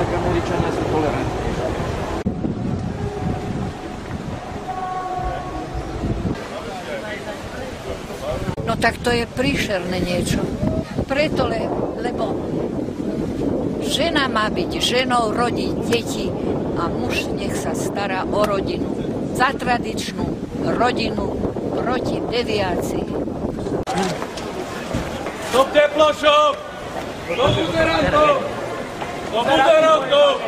sa, Kamoričania sú tolerantní. No tak to je príšerné niečo. Preto, lebo žena má byť ženou, rodiť deti a muž nech sa stará o rodinu. Za tradičnú rodinu proti deviácii. Stopte plošok! Do buterantov! Do buterantov!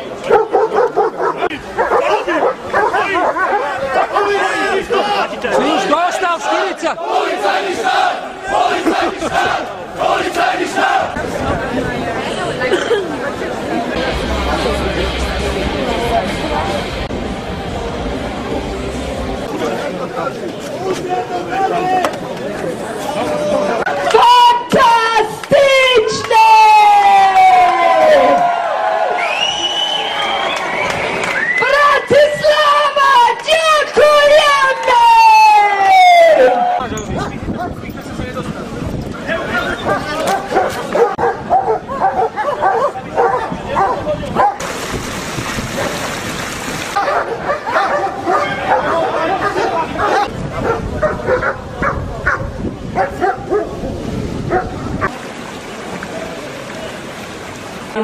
Už dostal 40! Policajný štát! Policajný štát! Policajný štát! Fantastičné! Bratislava, ďakujeme!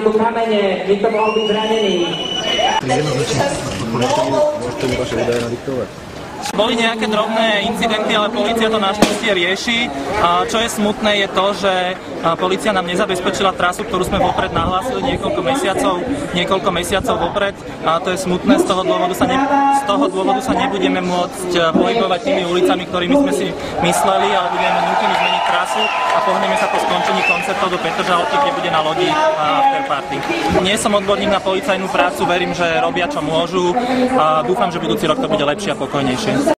Tu kamene, by to mohol byť zranený. Môžete mi vaše údaje nadiktovať? Boli nejaké drobné incidenty, ale polícia to našťastie rieši. Čo je smutné je to, že polícia nám nezabezpečila trasu, ktorú sme vopred nahlásili niekoľko mesiacov vopred. A to je smutné, z toho dôvodu sa nebudeme môcť pohybovať tými ulicami, ktorými sme si mysleli, ale budeme nútení zmeniť trasu a pohneme sa po skončení koncertov do Petržalky, kde bude na lodi afterparty. Nie som odborník na policajnú prácu, verím, že robia čo môžu a dúfam, že budúci rok to bude lepšie a pokojnejšie.